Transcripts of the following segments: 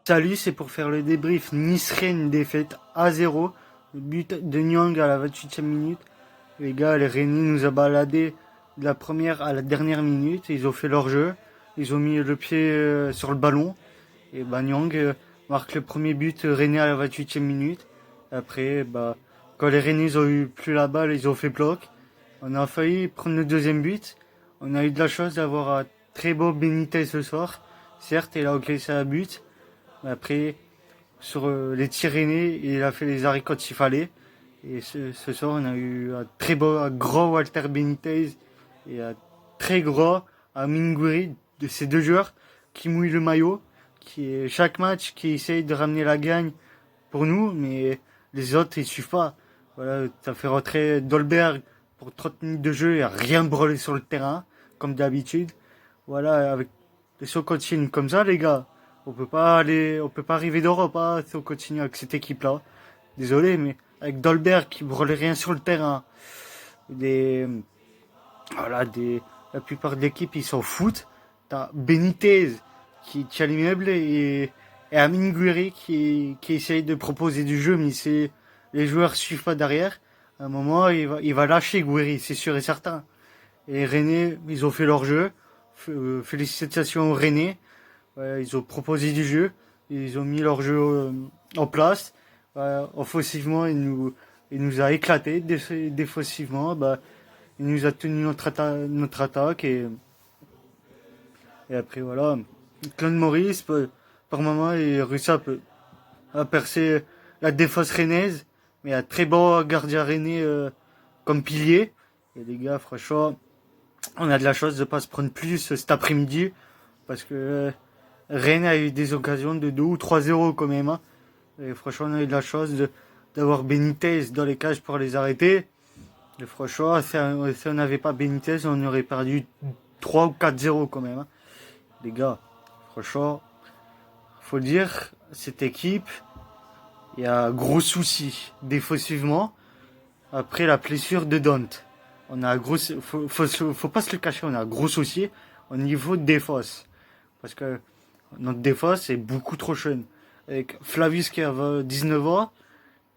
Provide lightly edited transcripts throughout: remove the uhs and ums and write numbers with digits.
Salut, c'est pour faire le débrief. Nice-Rennes, défaite à 0. But de Nyang à la 28e minute. Les gars, les Rennais nous a baladé de la première à la dernière minute. Ils ont fait leur jeu. Ils ont mis le pied sur le ballon. Et Nyang marque le premier but Rennais à la 28e minute. Après, quand les Rennais ont eu plus la balle, ils ont fait bloc. On a failli prendre le deuxième but. On a eu de la chance d'avoir un très beau Benitez ce soir. Certes, il a encaissé un but. Mais après, sur les tirs Rennais, il a fait les arrêts quand il fallait. Et ce soir, on a eu un très beau, un grand Walter Benitez et un très gros Amine Gouiri, de ces deux joueurs qui mouillent le maillot, qui chaque match, qui essayent de ramener la gagne pour nous, mais les autres ils suivent pas. Voilà, t'as fait rentrer Dolberg pour 30 minutes de jeu, il a rien brûlé sur le terrain, comme d'habitude. Voilà, avec si on continue comme ça, les gars, on peut pas arriver d'Europe, hein, si on continue avec cette équipe-là. Désolé, mais avec Dolberg qui brûle rien sur le terrain, des, la plupart de l'équipe ils s'en foutent. T'as Benitez qui tient l'immeuble et Amine Gouiri qui essaye de proposer du jeu, mais les joueurs suivent pas derrière. À un moment, il va lâcher Gouiri, c'est sûr et certain. Et Rennais, ils ont fait leur jeu. Félicitations aux Rennais. Ouais, ils ont proposé du jeu. Ils ont mis leur jeu en place. Offensivement, il nous a éclaté. Défensivement, il nous a tenu notre attaque. Et après, voilà. Claude Maurice, par moment, il réussit à percer la défense rennaise. Mais un très bon gardien rennais comme pilier. Et les gars, franchement, on a de la chance de pas se prendre plus cet après-midi. Parce que Rennes a eu des occasions de 2 ou 3-0 quand même. Hein. Et franchement, on a eu de la chance d'avoir Benitez dans les cages pour les arrêter. Et franchement, si on n'avait pas Benitez, on aurait perdu 3 ou 4-0 quand même. Hein. Les gars, franchement, faut dire, cette équipe, il y a un gros souci défensivement. Après la blessure de Dante. On a un gros, faut pas se le cacher, on a un gros souci au niveau de défense. Parce que notre défense est beaucoup trop jeune. Avec Flavius qui a 19 ans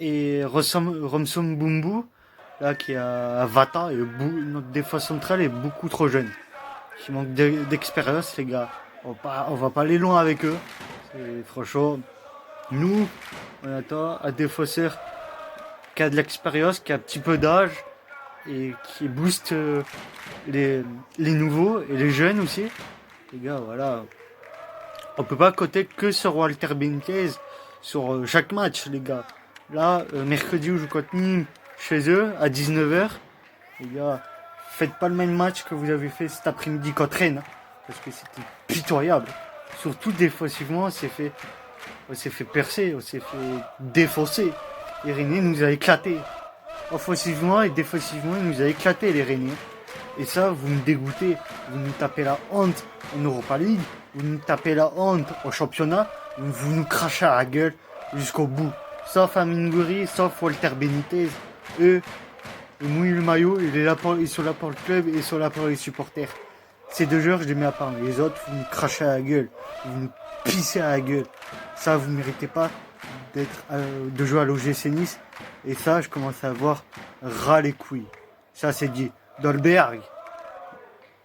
et Romsom Bumbu là qui a 20 ans et notre défense centrale est beaucoup trop jeune. Il manque d'expérience les gars. On va pas aller loin avec eux. Franchement, nous on attend un défenseur qui a de l'expérience, qui a un petit peu d'âge et qui booste les nouveaux et les jeunes aussi. Les gars, voilà. On peut pas compter que sur Walter Benitez sur chaque match, les gars. Là, mercredi, on joue contre Nîmes chez eux à 19h. Les gars, faites pas le même match que vous avez fait cet après-midi contre Rennes. Hein, parce que c'était pitoyable. Surtout défensivement, on s'est fait percer, on s'est fait défausser. Les Rennais nous a éclaté. Offensivement et défensivement, il nous a éclaté les Rennais. Et ça, vous me dégoûtez. Vous nous tapez la honte en Europa League. Vous nous tapez la honte au championnat. Vous nous crachez à la gueule jusqu'au bout. Sauf Amine Gouiri, sauf Walter Benitez. Eux, ils mouillent le maillot. Ils sont là pour le club et ils sont là pour les supporters. Ces deux joueurs, je les mets à part. Les autres, vous nous crachez à la gueule. Vous nous pissez à la gueule. Ça, vous ne méritez pas de jouer à l'OGC Nice. Et ça, je commence à avoir ras les couilles. Ça, c'est dit. Dolberg.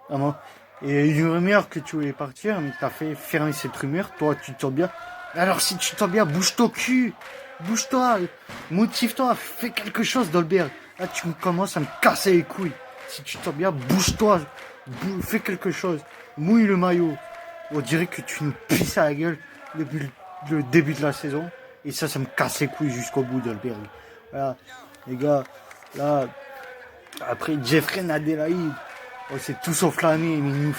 Vraiment. Et une rumeur que tu voulais partir, mais t'as fait fermer cette rumeur. Toi, tu te sens bien. Alors, si tu te sens bien, bouge ton cul. Bouge-toi. Motive-toi. Fais quelque chose, Dolberg. Là, tu commences à me casser les couilles. Si tu te sens bien, bouge-toi. Fais quelque chose. Mouille le maillot. On dirait que tu nous pisses à la gueule depuis le début de la saison. Et ça me casse les couilles jusqu'au bout, Dolberg. Voilà. Les gars, là, après Jeffrey Adelaide, on s'est tous enflammés, mais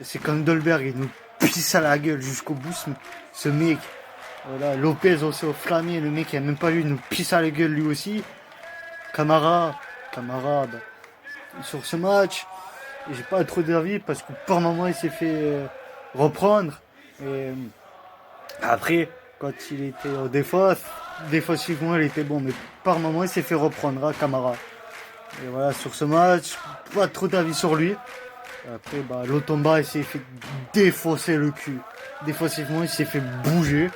c'est comme Dolberg, il nous pisse à la gueule jusqu'au bout, ce mec. Voilà, Lopez, on s'est enflammé, le mec, il a même pas eu, il nous pisse à la gueule lui aussi. Camara, sur ce match, j'ai pas trop d'avis parce que par moment il s'est fait reprendre. Et après, quand il était en défense, défensivement il était bon, mais par moment il s'est fait reprendre, hein, Camara. Et voilà, sur ce match, pas trop d'avis sur lui. Après, Lotomba il s'est fait défausser le cul. Défensivement, il s'est fait bouger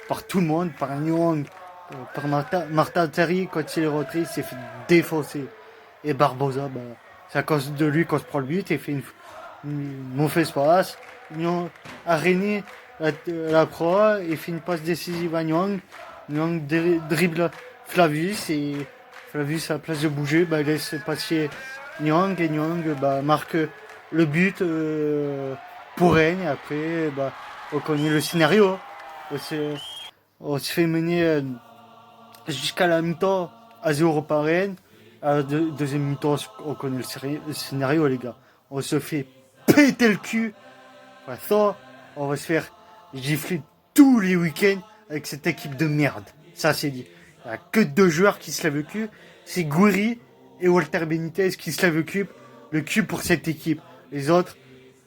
par tout le monde, par Nyang, par Martin Terry, quand il est rentré, il s'est fait défoncer. Et Barbosa, bah, c'est à cause de lui qu'on se prend le but et fait une mauvaise passe. Nyang a René la proie et fait une passe décisive à Nyang. Nyang dribble Flavius et Flavius à la place de bouger, bah, il laisse passer Nyang et Nyang bah, marque le but pour Rennes et après bah, on connaît le scénario. On se fait mener jusqu'à la mi-temps à 0 par Rennes. À la deuxième mi-temps, on connaît le scénario, les gars. On se fait péter le cul. Enfin, ça, on va se faire gifler tous les week-ends avec cette équipe de merde. Ça, c'est dit. Il n'y a que deux joueurs qui se lèvent le cul. C'est Gouiri et Walter Benitez qui se lèvent le cul pour cette équipe. Les autres,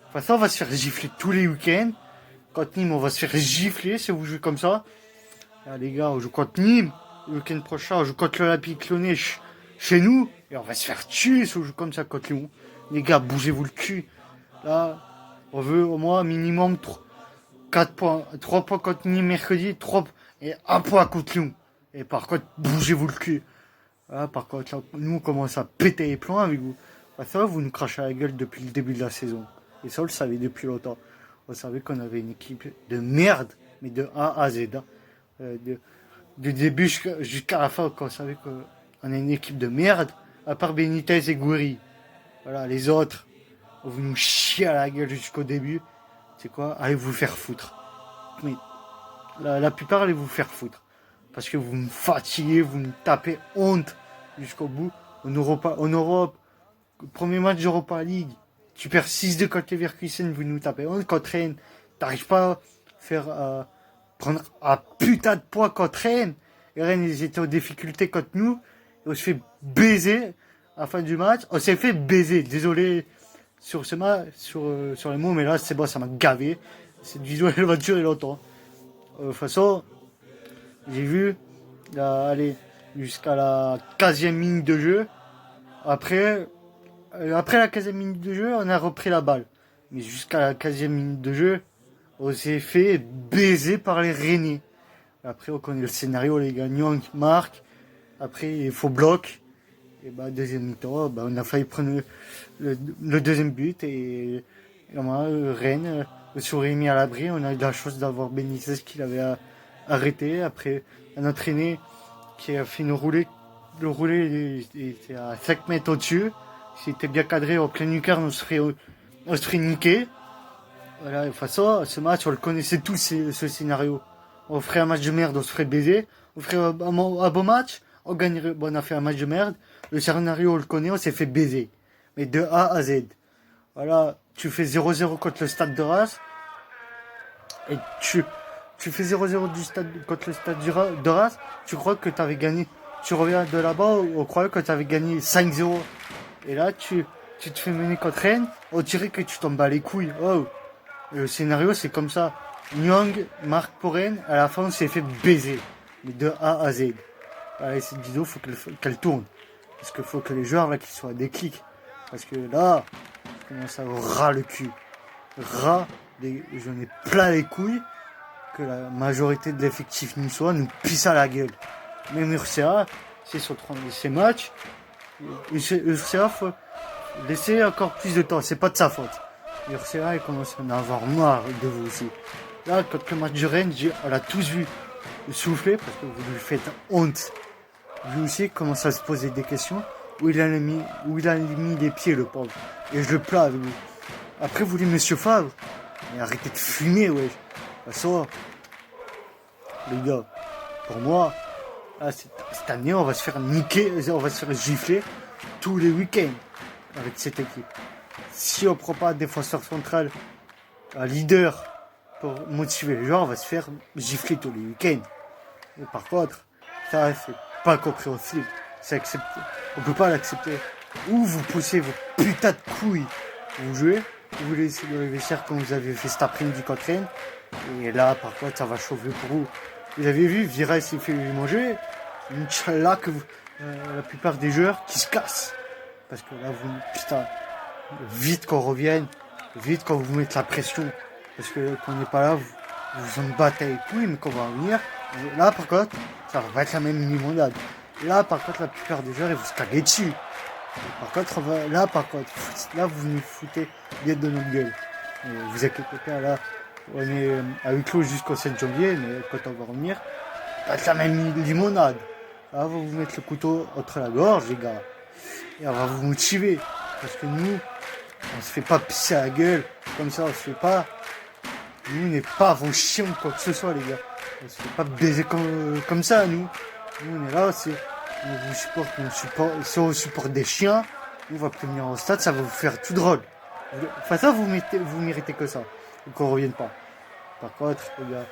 enfin, ça, on va se faire gifler tous les week-ends. Contre Nîmes, on va se faire gifler si vous jouez comme ça. Là, les gars, on joue contre Nîmes. Le week-end prochain, on joue contre l'Olympique Lyonnais chez nous. Et on va se faire tuer si on joue comme ça contre Lyon. Les gars, bougez-vous le cul. Là, on veut au moins minimum 4 points. 3 points contre Nîmes mercredi, 3 et 1 point contre Lyon. Et par contre, bougez-vous le cul. Là, par contre, là, nous, on commence à péter les plombs avec vous. Enfin, ça, vous nous crachez à la gueule depuis le début de la saison. Et ça, on le savait depuis longtemps. On savait qu'on avait une équipe de merde, mais de A à Z. Du début jusqu'à la fin, quand on savait qu'on a une équipe de merde, à part Benitez et Gouiri. Voilà, les autres, vous nous chiez à la gueule jusqu'au début. C'est quoi? Allez vous faire foutre. Mais la plupart, allez vous faire foutre. Parce que vous me fatiguez, vous me tapez honte jusqu'au bout. En Europe, premier match d'Europa League, tu perds 6-2 contre Leverkusen, vous nous tapez honte. Contre Rennes, t'arrives pas à faire prendre un putain de poids contre Rennes. Et Rennes, ils étaient en difficulté contre nous. Et on se fait baiser à la fin du match. On s'est fait baiser. Désolé sur ce match, sur les mots, mais là, c'est bon, ça m'a gavé. Cette vidéo, elle va durer longtemps. De toute façon, j'ai vu, aller jusqu'à la 15e minute de jeu. Après la 15e minute de jeu, on a repris la balle. Mais jusqu'à la 15e minute de jeu, on s'est fait baiser par les Rennais. Après, on connaît le scénario, les gagnants qui marquent. Après, il faut bloc. Et bah, deuxième mi-temps, bah, on a failli prendre le deuxième but. Et Rennes se serait mis à l'abri. On a eu la chance d'avoir Benitez qui l'avait arrêté. Après, un entraîné qui a fait une roulée. Le roulé était à 5 mètres au-dessus. S'il était bien cadré en pleine lucarne, on serait niqué. Voilà, de toute façon, ce match, on le connaissait tous, ce scénario. On ferait un match de merde, on se ferait baiser. On ferait un beau match, on gagnerait. Bon, on a fait un match de merde. Le scénario, on le connaît, on s'est fait baiser. Mais de A à Z. Voilà, tu fais 0-0 contre le stade de Reims. Et tu fais 0-0 contre le stade de Reims. Tu crois que tu avais gagné. Tu reviens de là-bas, on croyait que tu avais gagné 5-0. Et là, tu te fais mener contre Rennes. On dirait que tu tombes bats les couilles. Oh. Le scénario, c'est comme ça. Nyang marque pour Rennes. À la fin, on s'est fait baiser. Mais de A à Z. Allez, cette vidéo, faut qu'elle tourne. Parce qu'il faut que les joueurs, là, qu'ils soient à déclic. Parce que là, je commence à avoir ras le cul. J'en ai plein les couilles. Que la majorité de l'effectif niçois nous pisse à la gueule. Même Urcea, c'est sur ces matchs. Urcea, faut laisser encore plus de temps. C'est pas de sa faute. Urcea, il commence à en avoir marre de vous aussi. Là, quand le match de Rennes, on l'a tous vu souffler parce que vous lui faites honte. Lui aussi, il commence à se poser des questions. Où il a mis les pieds, le pauvre. Et je le plains avec lui. Après, vous dites, monsieur Favre, mais arrêtez de fumer, ouais. De toute façon, les gars, pour moi, là, cette année, on va se faire niquer, on va se faire gifler tous les week-ends avec cette équipe. Si on prend pas un défenseur central, un leader pour motiver les joueurs, on va se faire gifler tous les week-ends. Et par contre, ça, c'est pas compréhensible. C'est accepté. On peut pas l'accepter. Ou vous poussez vos putains de couilles, vous jouez, ou vous laissez dans les vestiaires comme vous avez fait cet après-midi contre Rennes. Et là, par contre, ça va chauffer pour vous. Vous avez vu, Vira s'est fait manger. Inch'Allah que la plupart des joueurs qui se cassent. Parce que là, putain, vite qu'on revienne, vite qu'on vous mette la pression. Parce que quand on n'est pas là, vous en battez les couilles, mais qu'on va venir. Là, par contre, ça va pas être la même limonade. Là, par contre, la plupart des joueurs, ils vont se caguer dessus. Par contre, là, vous nous foutez bien de notre gueule. Vous inquiétez pas, là, on est à huis clos jusqu'au 7 janvier, mais quand on va revenir, ça va être la même limonade. Là, on va vous mettre le couteau entre la gorge, les gars. Et on va vous motiver. Parce que nous, on se fait pas pisser à la gueule. Comme ça, on se fait pas. Nous, on n'est pas vos chiens ou quoi que ce soit, les gars. On se fait pas baiser comme ça, nous. Nous, on est là, on vous supporte, si on supporte des chiens, on va plus venir au stade, ça va vous faire tout drôle. Enfin, ça, vous méritez que ça. Qu'on revienne pas. Par contre, les gars,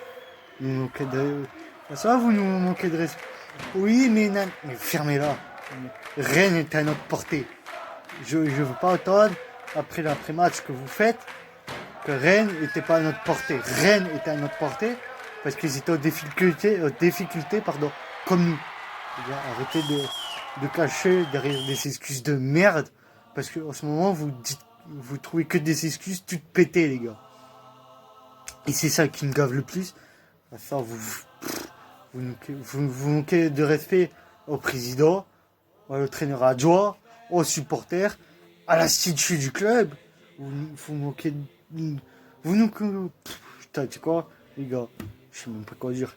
nous manquez de, ça, vous nous manquez de respect. Oui, mais fermez-la. Rennes est à notre portée. Je veux pas entendre, après l'après-match que vous faites, que Rennes n'était pas à notre portée. Rennes était à notre portée parce qu'ils étaient aux difficultés, pardon, comme nous. Arrêtez de cacher derrière des excuses de merde parce qu'en ce moment vous trouvez que des excuses toutes pétées, les gars. Et c'est ça qui me gave le plus. Ça, vous manquez de respect au président, au traîneur adjoint, aux supporters, à l'institut du club. Vous manquez. Vous nous. Putain, tu sais quoi, les gars, je sais même pas quoi dire.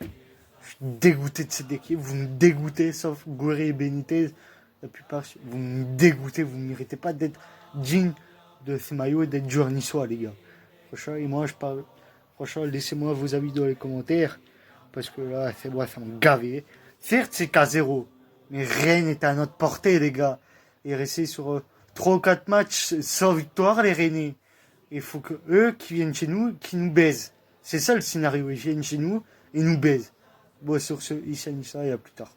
Je suis dégoûté de cette équipe. Vous me dégoûtez, sauf Gouiri et Benitez. La plupart, vous me dégoûtez. Vous ne méritez pas d'être digne de ces maillots et d'être joueur niçois, les gars. Franchement, et moi, je parle. Franchement, laissez-moi vos avis dans les commentaires. Parce que là, c'est moi, ça me gavé. Certes, c'est qu'à 0. Mais Rennes est à notre portée, les gars. Et rester sur 3 ou 4 matchs sans victoire, les Rennais. Il faut que eux qui viennent chez nous, qui nous baisent. C'est ça le scénario. Ils viennent chez nous et nous baisent. Bon, sur ce, Issa, et à plus tard.